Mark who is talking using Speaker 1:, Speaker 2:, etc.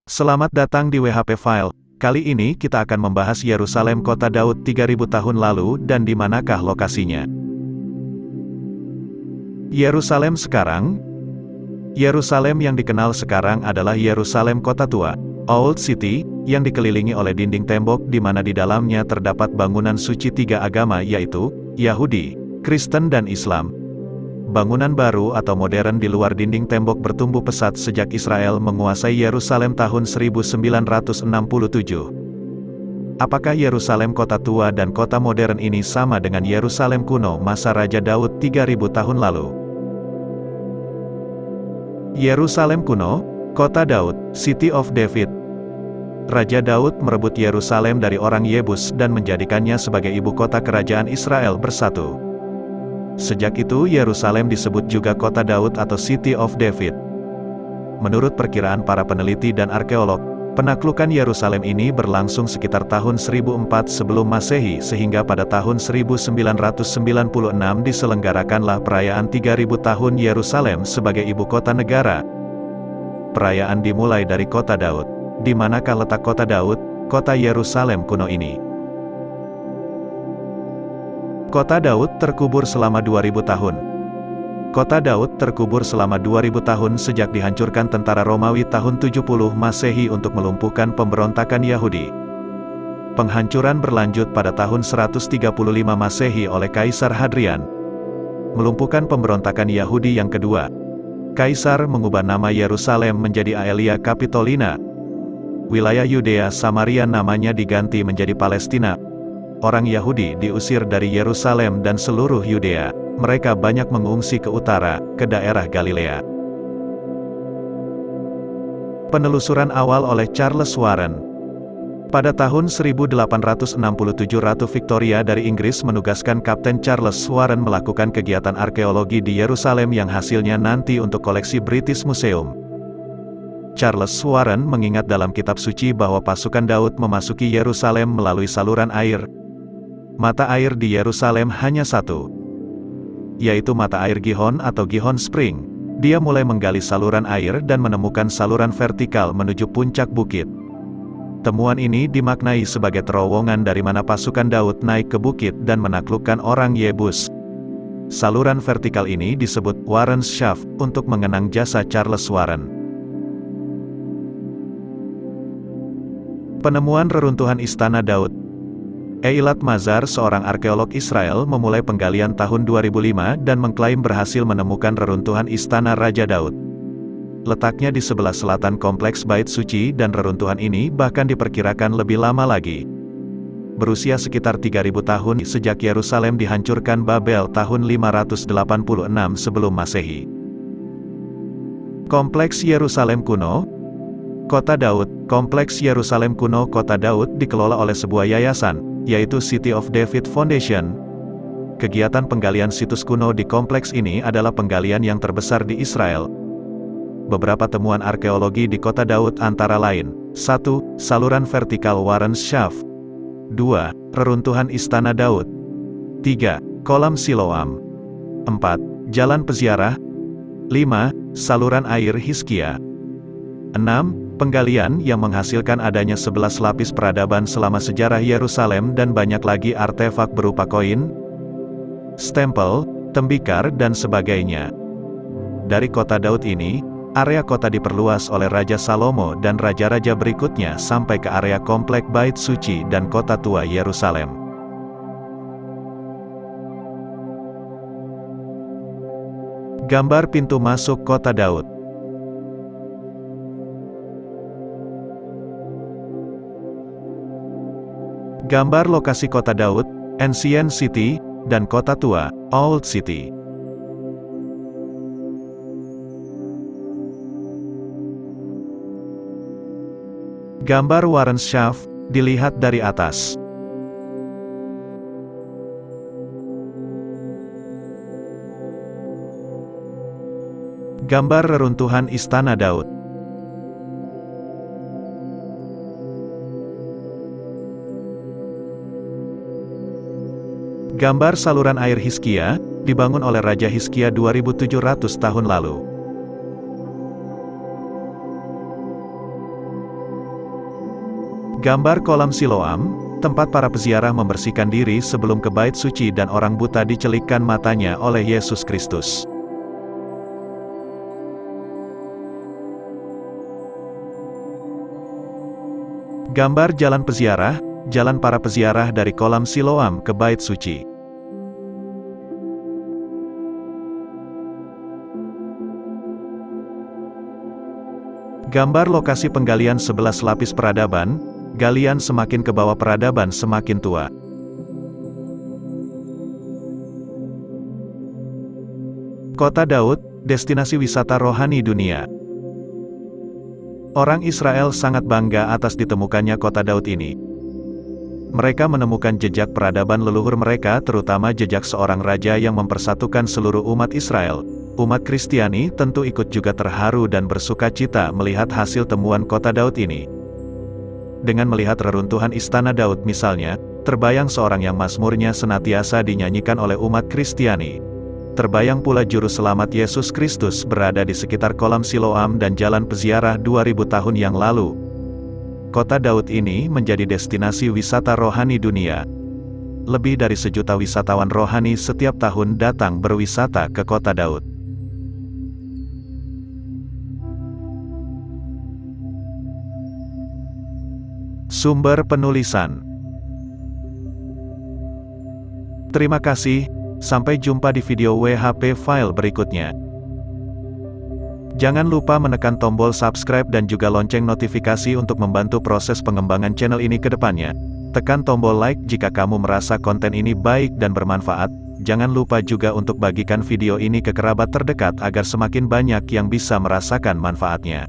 Speaker 1: Selamat datang di WHP File. Kali ini kita akan membahas Yerusalem Kota Daud 3000 tahun lalu dan di manakah lokasinya. Yerusalem sekarang. Yerusalem yang dikenal sekarang adalah Yerusalem Kota Tua, Old City, yang dikelilingi oleh dinding tembok di mana di dalamnya terdapat bangunan suci tiga agama yaitu Yahudi, Kristen dan Islam. Bangunan baru atau modern di luar dinding tembok bertumbuh pesat sejak Israel menguasai Yerusalem tahun 1967. Apakah Yerusalem Kota Tua dan Kota Modern ini sama dengan Yerusalem kuno masa Raja Daud 3000 tahun lalu? Yerusalem kuno, Kota Daud, City of David. Raja Daud merebut Yerusalem dari orang Yebus dan menjadikannya sebagai ibu kota kerajaan Israel bersatu. Sejak itu Yerusalem disebut juga Kota Daud atau City of David. Menurut perkiraan para peneliti dan arkeolog, penaklukan Yerusalem ini berlangsung sekitar tahun 1004 sebelum Masehi sehingga pada tahun 1996 diselenggarakanlah perayaan 3000 tahun Yerusalem sebagai ibu kota negara. Perayaan dimulai dari Kota Daud. Di manakah letak Kota Daud, kota Yerusalem kuno ini? Kota Daud terkubur selama 2000 tahun. Kota Daud terkubur selama 2000 tahun sejak dihancurkan tentara Romawi tahun 70 Masehi untuk melumpuhkan pemberontakan Yahudi. Penghancuran berlanjut pada tahun 135 Masehi oleh Kaisar Hadrian. Melumpuhkan pemberontakan Yahudi yang kedua. Kaisar mengubah nama Yerusalem menjadi Aelia Capitolina. Wilayah Yudea Samaria namanya diganti menjadi Palestina. Orang Yahudi diusir dari Yerusalem dan seluruh Yudea. Mereka banyak mengungsi ke utara, ke daerah Galilea. Penelusuran awal oleh Charles Warren. Pada tahun 1867 Ratu Victoria dari Inggris menugaskan Kapten Charles Warren melakukan kegiatan arkeologi di Yerusalem yang hasilnya nanti untuk koleksi British Museum. Charles Warren mengingat dalam kitab suci bahwa pasukan Daud memasuki Yerusalem melalui saluran air. Mata air di Yerusalem hanya satu, yaitu mata air Gihon atau Gihon Spring. Dia mulai menggali saluran air dan menemukan saluran vertikal menuju puncak bukit. Temuan ini dimaknai sebagai terowongan dari mana pasukan Daud naik ke bukit dan menaklukkan orang Yebus. Saluran vertikal ini disebut Warren's Shaft untuk mengenang jasa Charles Warren. Penemuan reruntuhan Istana Daud. Eilat Mazar, seorang arkeolog Israel, memulai penggalian tahun 2005 dan mengklaim berhasil menemukan reruntuhan Istana Raja Daud. Letaknya di sebelah selatan kompleks Bait Suci dan reruntuhan ini bahkan diperkirakan lebih lama lagi. Berusia sekitar 3000 tahun sejak Yerusalem dihancurkan Babel tahun 586 sebelum Masehi. Kompleks Yerusalem kuno, Kota Daud. Kompleks Yerusalem kuno Kota Daud dikelola oleh sebuah yayasan, yaitu City of David Foundation. Kegiatan penggalian situs kuno di kompleks ini adalah penggalian yang terbesar di Israel. Beberapa temuan arkeologi di Kota Daud antara lain: 1. Saluran vertikal Warren's Shaft. 2. Reruntuhan Istana Daud. 3. Kolam Siloam. 4. Jalan peziarah. 5. Saluran air Hizkia. 6. Penggalian yang menghasilkan adanya 11 lapis peradaban selama sejarah Yerusalem dan banyak lagi artefak berupa koin, stempel, tembikar dan sebagainya. Dari Kota Daud ini, area kota diperluas oleh Raja Salomo dan raja-raja berikutnya sampai ke area komplek Bait Suci dan Kota Tua Yerusalem. Gambar pintu masuk Kota Daud. Gambar lokasi Kota Daud, Ancient City, dan Kota Tua, Old City. Gambar Warren's Shaft, dilihat dari atas. Gambar reruntuhan Istana Daud. Gambar saluran air Hizkia, dibangun oleh Raja Hizkia 2700 tahun lalu. Gambar kolam Siloam, tempat para peziarah membersihkan diri sebelum ke bait suci dan orang buta dicelikkan matanya oleh Yesus Kristus. Gambar jalan peziarah, jalan para peziarah dari kolam Siloam ke bait suci. Gambar lokasi penggalian 11 lapis peradaban, galian semakin ke bawah peradaban semakin tua. Kota Daud, destinasi wisata rohani dunia. Orang Israel sangat bangga atas ditemukannya kota Daud ini. Mereka menemukan jejak peradaban leluhur mereka, terutama jejak seorang raja yang mempersatukan seluruh umat Israel. Umat Kristiani tentu ikut juga terharu dan bersuka cita melihat hasil temuan kota Daud ini. Dengan melihat reruntuhan istana Daud misalnya, terbayang seorang yang mazmurnya senantiasa dinyanyikan oleh umat Kristiani. Terbayang pula juru selamat Yesus Kristus berada di sekitar kolam Siloam dan jalan peziarah 2000 tahun yang lalu. Kota Daud ini menjadi destinasi wisata rohani dunia. Lebih dari 1 juta wisatawan rohani setiap tahun datang berwisata ke kota Daud. Sumber penulisan. Terima kasih, sampai jumpa di video WHP file berikutnya. Jangan lupa menekan tombol subscribe dan juga lonceng notifikasi untuk membantu proses pengembangan channel ini ke depannya. Tekan tombol like jika kamu merasa konten ini baik dan bermanfaat. Jangan lupa juga untuk bagikan video ini ke kerabat terdekat agar semakin banyak yang bisa merasakan manfaatnya.